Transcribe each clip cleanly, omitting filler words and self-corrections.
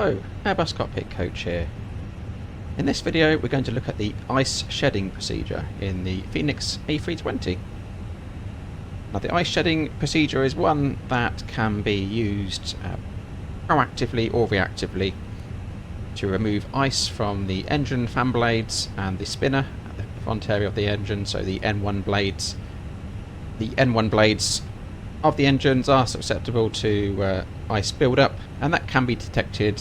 Hello, Airbus Cockpit Coach here. In this video we're going to look at the ice shedding procedure in the Phoenix A320. Now the ice shedding procedure is one that can be used proactively or reactively to remove ice from the engine fan blades and the spinner at the front area of the engine, so the N1 blades. The N1 blades of the engines are susceptible to ice build-up, and that can be detected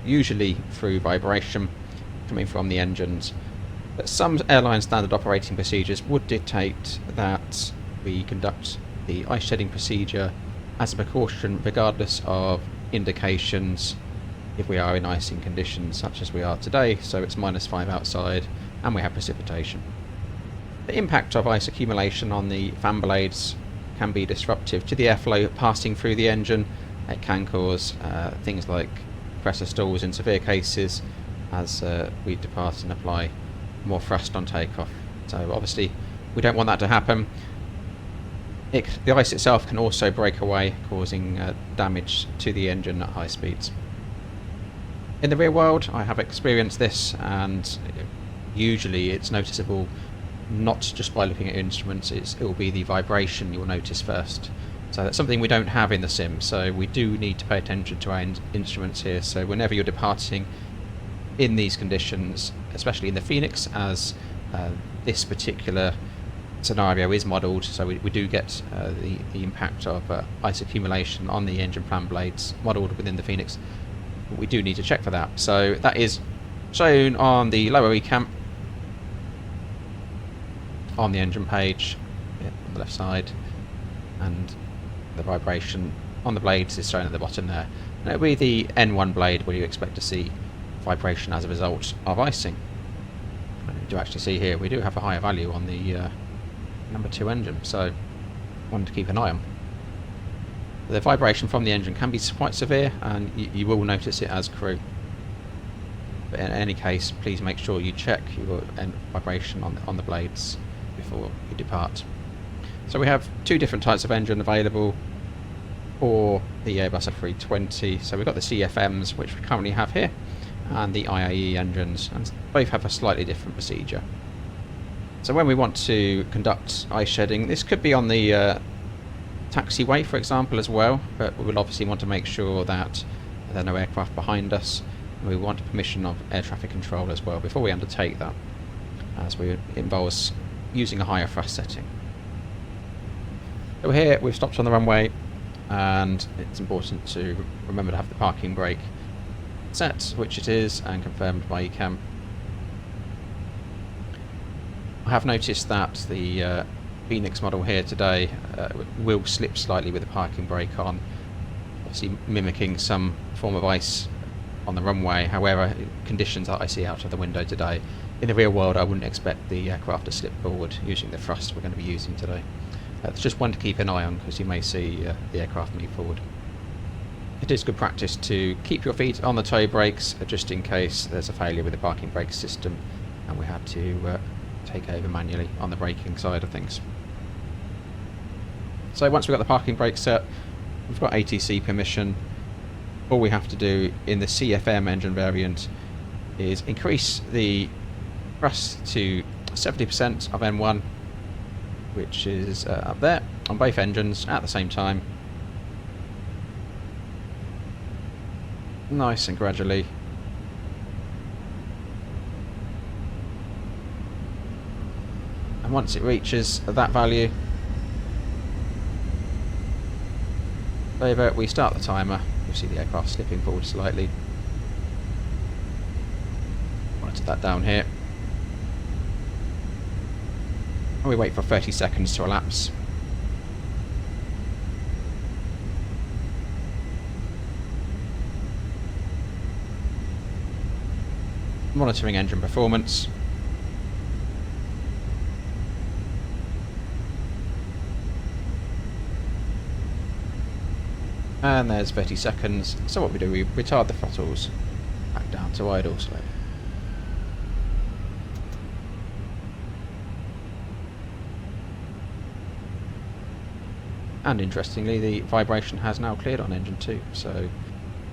usually through vibration coming from the engines. But some airline standard operating procedures would dictate that we conduct the ice shedding procedure as a precaution regardless of indications if we are in icing conditions such as we are today, so it's -5 outside and we have precipitation. The impact of ice accumulation on the fan blades can be disruptive to the airflow passing through the engine. It can cause things like compressor stalls in severe cases as we depart and apply more thrust on takeoff. So obviously we don't want that to happen. The ice itself can also break away, causing damage to the engine at high speeds. In the real world I have experienced this, and usually it's noticeable not just by looking at instruments, it will be the vibration you'll notice first. So that's something we don't have in the sim, so we do need to pay attention to our instruments here. So whenever you're departing in these conditions, especially in the Phoenix, as this particular scenario is modelled, so we do get the impact of ice accumulation on the engine fan blades modelled within the Phoenix. But we do need to check for that. So that is shown on the lower recamp on the engine page on the left side, and the vibration on the blades is shown at the bottom there. And it'll be the N1 blade where you expect to see vibration as a result of icing. And you do actually see here we do have a higher value on the number 2 engine, so one to keep an eye on. The vibration from the engine can be quite severe, and you will notice it as crew. But in any case, please make sure you check your vibration on the blades before you depart. So we have two different types of engine available for the Airbus A320. So we've got the CFMs, which we currently have here, and the IAE engines, and both have a slightly different procedure. So when we want to conduct ice shedding, this could be on the taxiway, for example, as well, but we will obviously want to make sure that there are no aircraft behind us, and we want permission of air traffic control as well before we undertake that, as it involves using a higher thrust setting. So here we've stopped on the runway, and it's important to remember to have the parking brake set, which it is, and confirmed by ECAM. I have noticed that the Phoenix model here today will slip slightly with the parking brake on, obviously mimicking some form of ice on the runway. However, conditions that I see out of the window today, in the real world I wouldn't expect the aircraft to slip forward using the thrust we're going to be using today. It's just one to keep an eye on, because you may see the aircraft move forward. It is good practice to keep your feet on the toe brakes just in case there's a failure with the parking brake system and we have to take over manually on the braking side of things. So once we've got the parking brake set, we've got ATC permission. All we have to do in the CFM engine variant is increase the thrust to 70% of N1, which is up there on both engines at the same time, nice and gradually. And once it reaches that value, we start the timer. You'll see the aircraft slipping forward slightly. Monitor that down here. And we wait for 30 seconds to elapse. Monitoring engine performance. And there's 30 seconds. So what we do, we retard the throttles back down to idle slowly. And interestingly, the vibration has now cleared on engine 2, so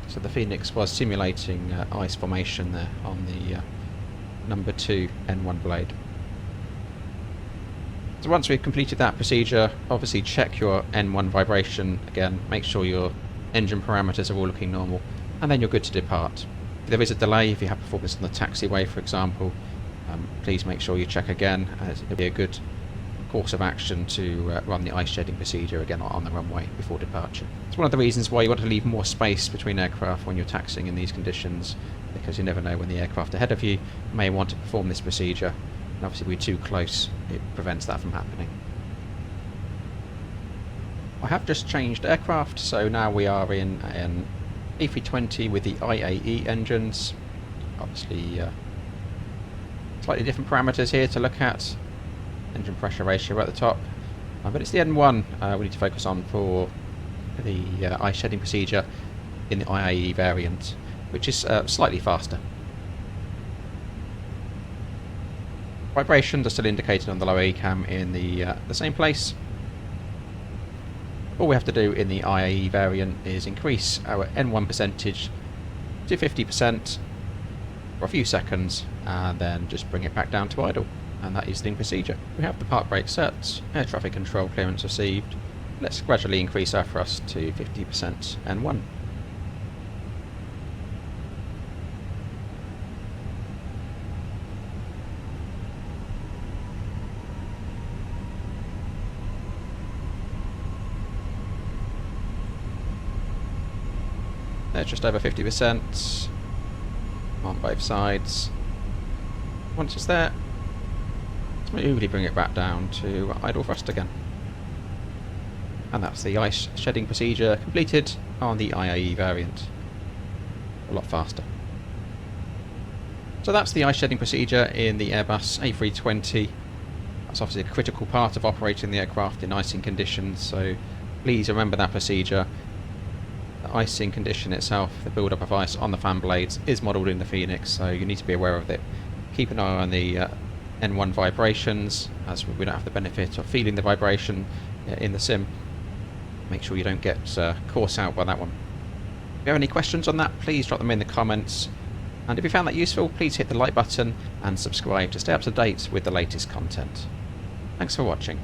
So the Phoenix was simulating ice formation there on the number 2 N1 blade. So once we've completed that procedure, obviously check your N1 vibration again, make sure your engine parameters are all looking normal, and then you're good to depart. If there is a delay, if you have performance on the taxiway for example, please make sure you check again, as it'll be a good course of action to run the ice shedding procedure again on the runway before departure. It's one of the reasons why you want to leave more space between aircraft when you're taxiing in these conditions, because you never know when the aircraft ahead of you may want to perform this procedure, and obviously if we're too close it prevents that from happening. I have just changed aircraft, so now we are in an A320 with the IAE engines. Obviously slightly different parameters here to look at. Engine pressure ratio at the top, but it's the N1 we need to focus on for the ice shedding procedure in the IAE variant, which is slightly faster. Vibrations are still indicated on the lower ECAM in the same place. All we have to do in the IAE variant is increase our N1 percentage to 50% for a few seconds and then just bring it back down to idle, and that is the procedure. We have the park brake set, air traffic control clearance received. Let's gradually increase our thrust to 50% N1. Just over 50% on both sides. Once it's there, smoothly bring it back down to idle thrust again. And that's the ice shedding procedure completed on the IAE variant. A lot faster. So that's the ice shedding procedure in the Airbus A320. That's obviously a critical part of operating the aircraft in icing conditions, so please remember that procedure. The icing condition itself, the build-up of ice on the fan blades, is modelled in the Phoenix, so you need to be aware of it. Keep an eye on the N1 vibrations, as we don't have the benefit of feeling the vibration in the sim. Make sure you don't get caught out by that one. If you have any questions on that, please drop them in the comments. And if you found that useful, please hit the like button and subscribe to stay up to date with the latest content. Thanks for watching.